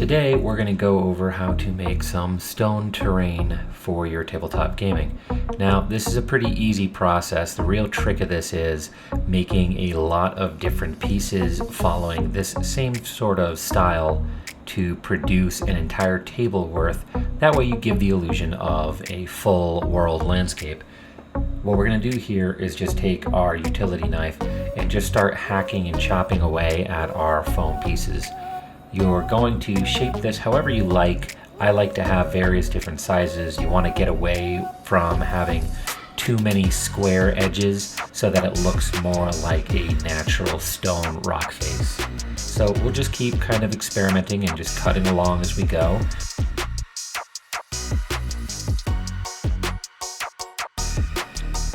Today we're going to go over how to make some stone terrain for your tabletop gaming. Now this is a pretty easy process. The real trick of this is making a lot of different pieces following this same sort of style to produce an entire table worth. That way you give the illusion of a full world landscape. What we're going to do here is just take our utility knife and just start hacking and chopping away at our foam pieces. You're going to shape this however you like. I like to have various different sizes. You want to get away from having too many square edges so that it looks more like a natural stone rock face. So we'll just keep kind of experimenting and just cutting along as we go.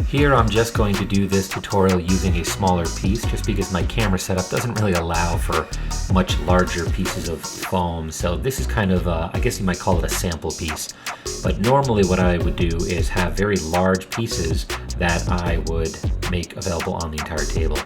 Here I'm just going to do this tutorial using a smaller piece just because my camera setup doesn't really allow for much larger pieces of foam. So this is kind of, I guess you might call it a sample piece. But normally what I would do is have very large pieces that I would make available on the entire table.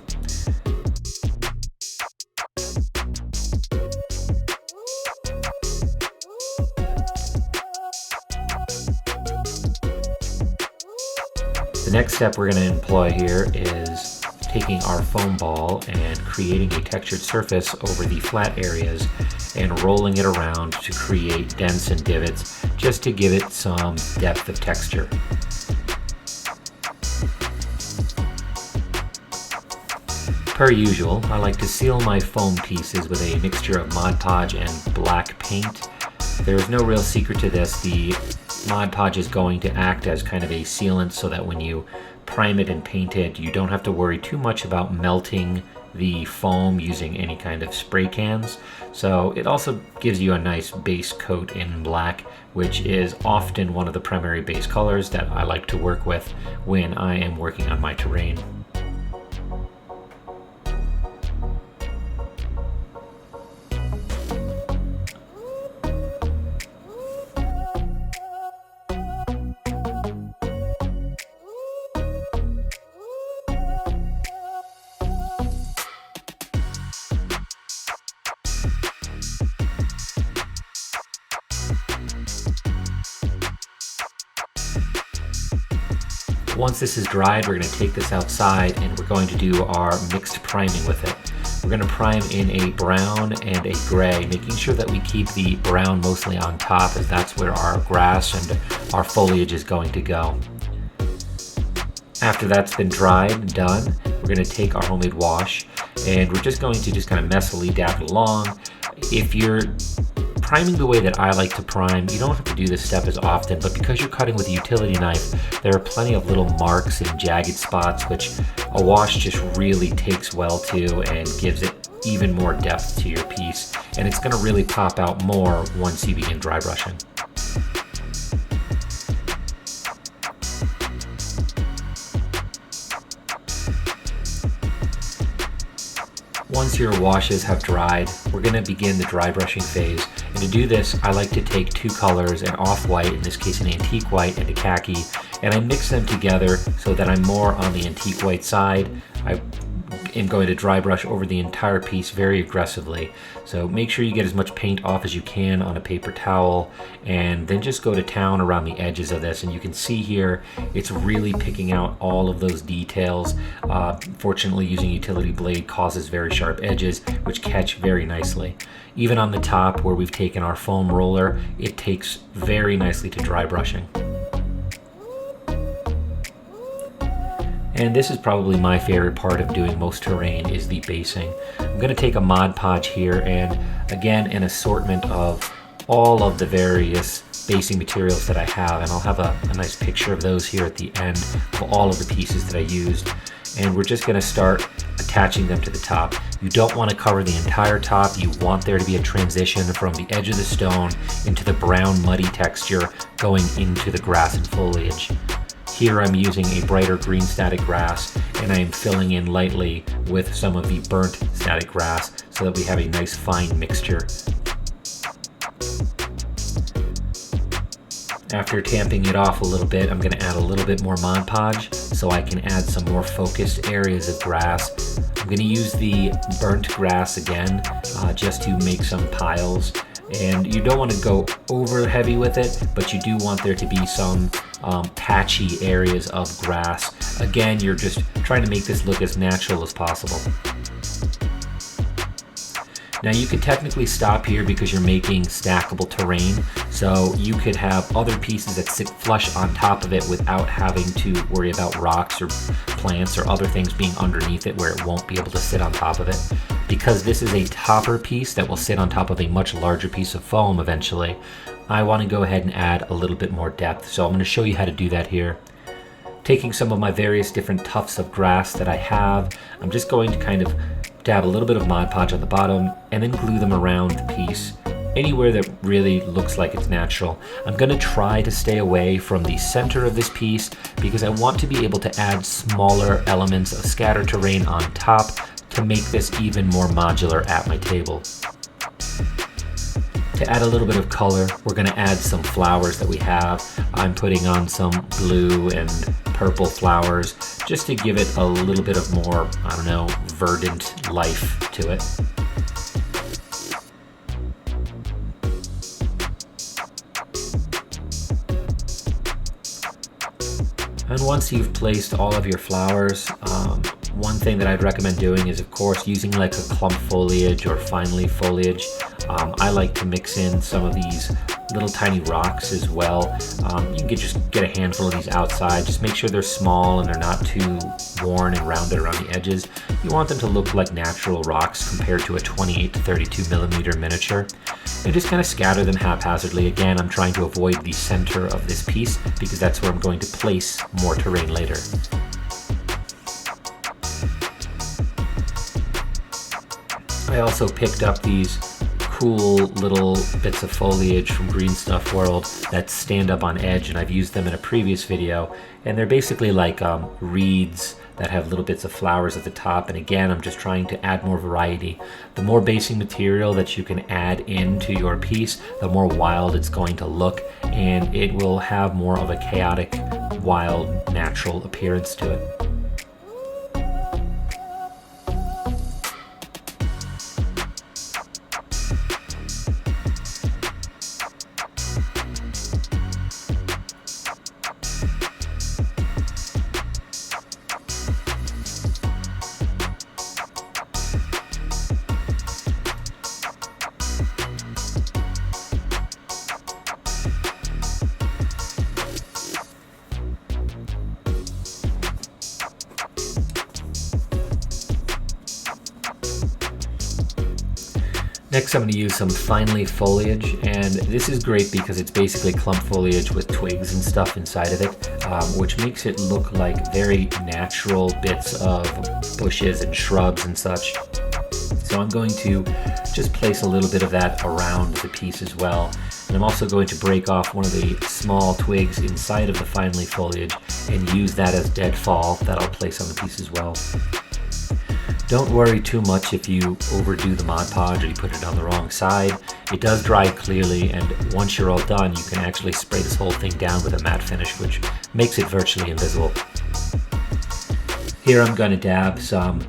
The next step we're going to employ here is taking our foam ball and creating a textured surface over the flat areas and rolling it around to create dents and divots just to give it some depth of texture. Per usual, I like to seal my foam pieces with a mixture of Mod Podge and black paint. There's no real secret to this. The Mod Podge is going to act as kind of a sealant so that when you prime it and paint it, you don't have to worry too much about melting the foam using any kind of spray cans. So it also gives you a nice base coat in black, which is often one of the primary base colors that I like to work with when I am working on my terrain. Once this is dried, we're going to take this outside and we're going to do our mixed priming with it. We're going to prime in a brown and a gray, making sure that we keep the brown mostly on top as that's where our grass and our foliage is going to go. After that's been dried and done, we're going to take our homemade wash and we're just going to just kind of messily dab it along. If you're priming the way that I like to prime, you don't have to do this step as often, but because you're cutting with a utility knife, there are plenty of little marks and jagged spots which a wash just really takes well to and gives it even more depth to your piece, and it's going to really pop out more once you begin dry brushing. Once your washes have dried, we're going to begin the dry brushing phase. And to do this, I like to take two colors, an off-white, in this case an antique white, and a khaki, and I mix them together so that I'm more on the antique white side. I am going to dry brush over the entire piece very aggressively. So make sure you get as much paint off as you can on a paper towel, and then just go to town around the edges of this. And you can see here, it's really picking out all of those details. Fortunately, using utility blade causes very sharp edges, which catch very nicely. Even on the top where we've taken our foam roller, it takes very nicely to dry brushing. And this is probably my favorite part of doing most terrain is the basing. I'm going to take a Mod Podge here and again an assortment of all of the various basing materials that I have, and I'll have a nice picture of those here at the end of all of the pieces that I used. And we're just going to start attaching them to the top. You don't want to cover the entire top. You want there to be a transition from the edge of the stone into the brown muddy texture going into the grass and foliage. Here I'm using a brighter green static grass, and I am filling in lightly with some of the burnt static grass so that we have a nice fine mixture. After tamping it off a little bit, I'm going to add a little bit more Mod Podge so I can add some more focused areas of grass. I'm going to use the burnt grass again just to make some piles. And you don't want to go over heavy with it, but you do want there to be some patchy areas of grass. Again, you're just trying to make this look as natural as possible. Now you could technically stop here because you're making stackable terrain, so you could have other pieces that sit flush on top of it without having to worry about rocks or plants or other things being underneath it where it won't be able to sit on top of it. Because this is a topper piece that will sit on top of a much larger piece of foam eventually, I want to go ahead and add a little bit more depth. So I'm going to show you how to do that here. Taking some of my various different tufts of grass that I have, I'm just going to kind of dab a little bit of Mod Podge on the bottom and then glue them around the piece anywhere that really looks like it's natural. I'm going to try to stay away from the center of this piece because I want to be able to add smaller elements of scatter terrain on top to make this even more modular at my table. To add a little bit of color, we're going to add some flowers that we have. I'm putting on some blue and purple flowers just to give it a little bit of more, I don't know, verdant life to it. And once you've placed all of your flowers, one thing that I'd recommend doing is, of course, using like a clump foliage or fine leaf foliage. I like to mix in some of these little tiny rocks as well. You can just get a handful of these outside. Just make sure they're small and they're not too worn and rounded around the edges. You want them to look like natural rocks compared to a 28 to 32 millimeter miniature. And just kind of scatter them haphazardly. Again, I'm trying to avoid the center of this piece because that's where I'm going to place more terrain later. I also picked up these cool little bits of foliage from Green Stuff World that stand up on edge, and I've used them in a previous video, and they're basically like reeds that have little bits of flowers at the top. And again, I'm just trying to add more variety. The more basic material that you can add into your piece, the more wild it's going to look, and it will have more of a chaotic, wild, natural appearance to it. Next, I'm going to use some fine leaf foliage, and this is great because it's basically clump foliage with twigs and stuff inside of it, which makes it look like very natural bits of bushes and shrubs and such. So I'm going to just place a little bit of that around the piece as well. And I'm also going to break off one of the small twigs inside of the fine leaf foliage and use that as deadfall that I'll place on the piece as well. Don't worry too much if you overdo the Mod Podge or you put it on the wrong side. It does dry clearly, and once you're all done, you can actually spray this whole thing down with a matte finish, which makes it virtually invisible. Here I'm going to dab some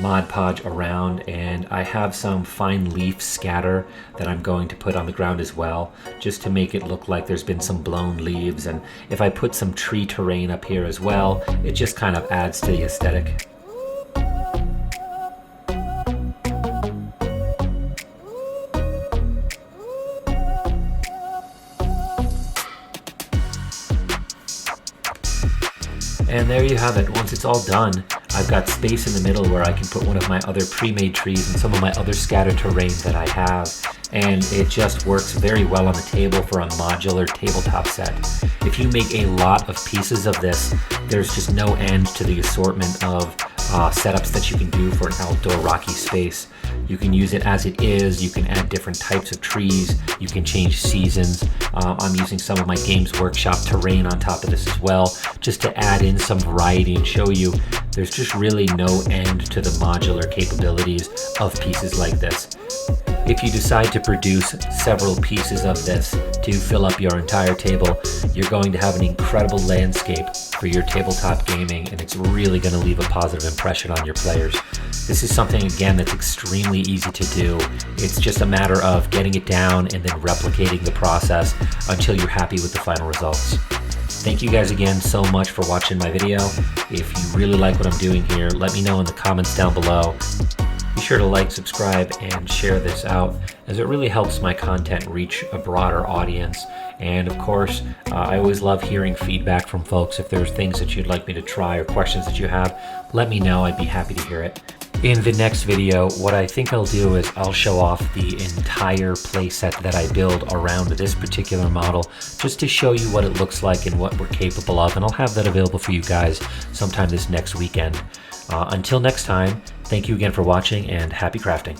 Mod Podge around, and I have some fine leaf scatter that I'm going to put on the ground as well, just to make it look like there's been some blown leaves. And if I put some tree terrain up here as well, it just kind of adds to the aesthetic. And there you have it. Once it's all done, I've got space in the middle where I can put one of my other pre-made trees and some of my other scatter terrain that I have. And it just works very well on the table for a modular tabletop set. If you make a lot of pieces of this, there's just no end to the assortment of setups that you can do for an outdoor rocky space. You can use it as it is, you can add different types of trees, you can change seasons. I'm using some of my Games Workshop terrain on top of this as well, just to add in some variety and show you there's just really no end to the modular capabilities of pieces like this. If you decide to produce several pieces of this to fill up your entire table, you're going to have an incredible landscape for your tabletop gaming, and it's really going to leave a positive impression on your players. This is something, again, that's extremely easy to do. It's just a matter of getting it down and then replicating the process until you're happy with the final results. Thank you guys again so much for watching my video. If you really like what I'm doing here, let me know in the comments down below. Be sure to like, subscribe, and share this out, as it really helps my content reach a broader audience. And of course, I always love hearing feedback from folks. If there's things that you'd like me to try or questions that you have, let me know. I'd be happy to hear it. In the next video, what I think I'll do is I'll show off the entire playset that I build around this particular model, just to show you what it looks like and what we're capable of, and I'll have that available for you guys sometime this next weekend. Until next time, thank you again for watching, and happy crafting.